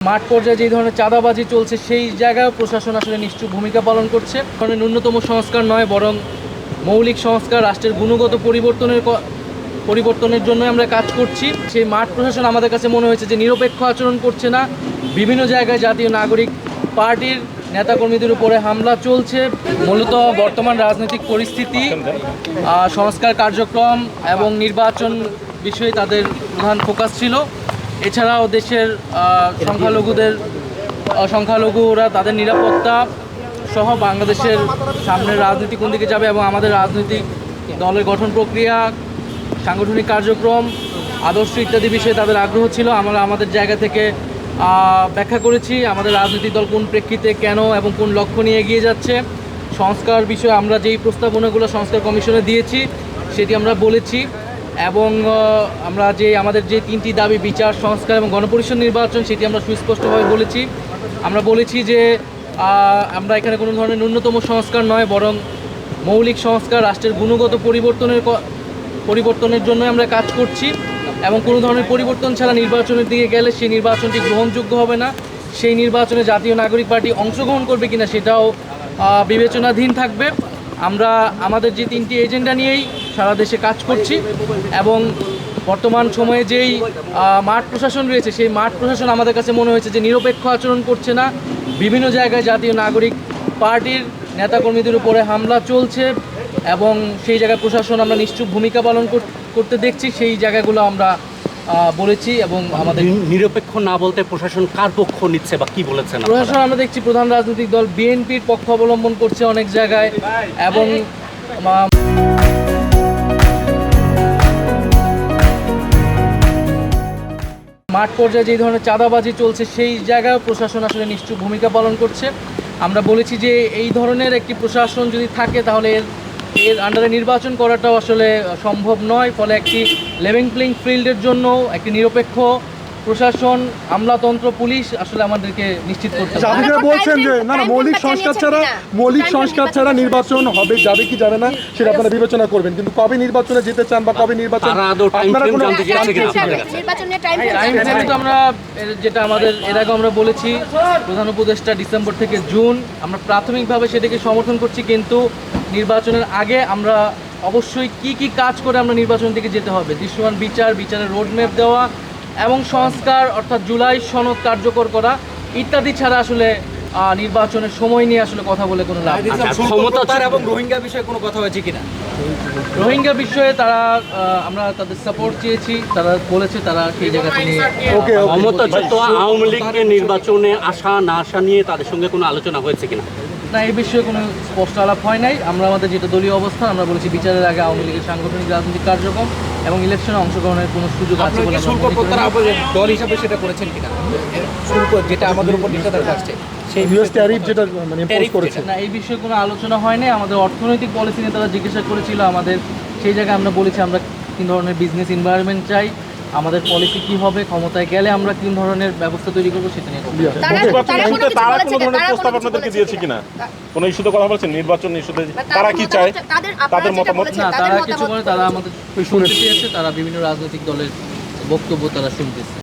মাঠ পর্যায়ে যে ধরনের চাঁদাবাজি চলছে সেই জায়গায় প্রশাসন আসলে নিশ্চুপ ভূমিকা পালন করছে। কারণ ন্যূনতম সংস্কার নয়, বরং মৌলিক সংস্কার, রাষ্ট্রের গুণগত পরিবর্তনের জন্য আমরা কাজ করছি। সেই মাঠ প্রশাসন আমাদের কাছে মনে হয়েছে যে নিরপেক্ষ আচরণ করছে না। বিভিন্ন জায়গায় জাতীয় নাগরিক পার্টির নেতাকর্মীদের উপরে হামলা চলছে। মূলত বর্তমান রাজনৈতিক পরিস্থিতি, সংস্কার কার্যক্রম এবং নির্বাচন বিষয়ে তাদের প্রধান ফোকাস ছিল। এছাড়াও দেশের সংখ্যালঘুরা তাদের নিরাপত্তা সহ বাংলাদেশের সামনের রাজনীতি কোন দিকে যাবে এবং আমাদের রাজনৈতিক দলের গঠন প্রক্রিয়া, সাংগঠনিক কার্যক্রম, আদর্শ ইত্যাদি বিষয়ে তাদের আগ্রহ ছিল। আমরা আমাদের জায়গা থেকে ব্যাখ্যা করেছি আমাদের রাজনৈতিক দল কোন প্রেক্ষিতে, কেন এবং কোন লক্ষ্য নিয়ে এগিয়ে যাচ্ছে। সংস্কার বিষয়ে আমরা যেই প্রস্তাবনাগুলো সংস্কার কমিশনে দিয়েছি সেটি আমরা বলেছি এবং আমরা আমাদের যে তিনটি দাবি, বিচার, সংস্কার এবং গণপরিষদ নির্বাচন, সেটি আমরা সুস্পষ্টভাবে বলেছি। আমরা বলেছি যে আমরা এখানে কোনো ধরনের ন্যূনতম সংস্কার নয়, বরং মৌলিক সংস্কার, রাষ্ট্রের গুণগত পরিবর্তনের জন্য আমরা কাজ করছি এবং কোনো ধরনের পরিবর্তন ছাড়া নির্বাচনের দিকে গেলে সেই নির্বাচনটি গ্রহণযোগ্য হবে না। সেই নির্বাচনে জাতীয় নাগরিক পার্টি অংশগ্রহণ করবে কিনা সেটাও বিবেচনাধীন থাকবে। আমরা আমাদের যে তিনটি এজেন্ডা নিয়েই সারা দেশে কাজ করছি এবং বর্তমান সময়ে যেই মাঠ প্রশাসন রয়েছে সেই মাঠ প্রশাসন আমাদের কাছে মনে হয়েছে যে নিরপেক্ষ আচরণ করছে না। বিভিন্ন জায়গায় জাতীয় নাগরিক পার্টির নেতাকর্মীদের উপরে হামলা চলছে এবং সেই জায়গায় প্রশাসন আমরা নিশ্চুপ ভূমিকা পালন করতে দেখছি। সেই জায়গাগুলো আমরা বলেছি এবং আমাদের নিরপেক্ষ না বলতে প্রশাসন কার পক্ষ নিচ্ছে বা কি বলেছেন? প্রশাসন আমরা দেখছি প্রধান রাজনৈতিক দল বিএনপির পক্ষ অবলম্বন করছে অনেক জায়গায় এবং মাঠ পর্যায়ে যে ধরনের চাঁদাবাজি চলছে সেই জায়গায় প্রশাসন আসলে নিশ্চুপ ভূমিকা পালন করছে। আমরা বলেছি যে এই ধরনের একটি প্রশাসন যদি থাকে তাহলে এর আন্ডারে নির্বাচন করাটাও আসলে সম্ভব নয়। ফলে একটি লেভেল প্লেইং ফিল্ডের জন্য একটি নিরপেক্ষ প্রশাসন, আমলাতন্ত্র, পুলিশ আসলে আমাদেরকে নিশ্চিত করতে হবে। আপনারা বলছেন যে না মৌলিক সংস্কার ছাড়া নির্বাচন হবে, যাবে কি যাবে না সেটা আপনারা বিবেচনা করবেন, কিন্তু কবে নির্বাচনে যেতে চান বা কবে নির্বাচন আপনারা কোনো টাইম ফ্রেম তো আমরা যেটা আমাদের এর আগে আমরা বলেছি প্রধান উপদেষ্টা ডিসেম্বর থেকে জুন, আমরা প্রাথমিকভাবে সেটাকে সমর্থন করছি, কিন্তু নির্বাচনের আগে আমরা অবশ্যই কি কাজ করে আমরা নির্বাচন থেকে যেতে হবে, দৃশ্যমান বিচারের রোডম্যাপ দেওয়া এবং সংস্কার অর্থাৎ জুলাই সনদ কার্যকর করা ইত্যাদি ছাড়া আসলে নির্বাচনের সময় নিয়ে আসলে কথা বলে কোনো লাভ নেই। এবং রোহিঙ্গা বিষয়ে কোনো কথা হয়েছে কিনা? রোহিঙ্গা বিষয়ে আমরা তাদের সাপোর্ট চেয়েছি, তারা বলেছে তারা সেই জায়গাতে নিয়ে ক্ষমতা যত আওয়ামী লীগের নির্বাচনে আসা না আসা নিয়ে তাদের সঙ্গে কোনো আলোচনা হয়েছে কিনা? না, এই বিষয়ে কোনো স্পষ্ট আলাপ হয় নাই। আমরা আমাদের যেটা দলীয় অবস্থান আমরা বলেছি বিচারের আগে আওয়ামী লীগের সাংগঠনিক রাজনৈতিক কার্যক্রম এবং ইলেকশনে অংশগ্রহণের কোনো সুযোগ আছে বলে দল হিসাবে সেটা করেছেন কিনা? শুল্ক যেটা আমাদের উপর নিষেধাজ্ঞা আসছে সেই ইউএস ট্যারিফ যেটা মানে ইম্পোজ করেছে, না, এই বিষয়ে কোনো আলোচনা হয় নাই। আমাদের অর্থনৈতিক পলিসি নিয়ে তারা জিজ্ঞাসা করেছিল আমাদের, সেই জায়গায় আমরা বলেছি আমরা কী ধরনের বিজনেস এনভায়রনমেন্ট চাই, আমাদের পলিসি কি হবে, ক্ষমতায় গেলে আমরা কোন ধরনের ব্যবস্থা তৈরি করবো সেটা নিয়ে তারা কোনো ধরনের প্রস্তাব আপনাদেরকে দিয়েছে কিনা? কোনো ইস্যুতে কথা বলছেন নির্বাচন ইস্যুতে তারা কি চায়, তাদের মতামত? না, তারা কিছু বলে, তারা আমাদের শুনতে চেয়েছে, তারা বিভিন্ন রাজনৈতিক দলের বক্তব্য তারা শুনতেছে।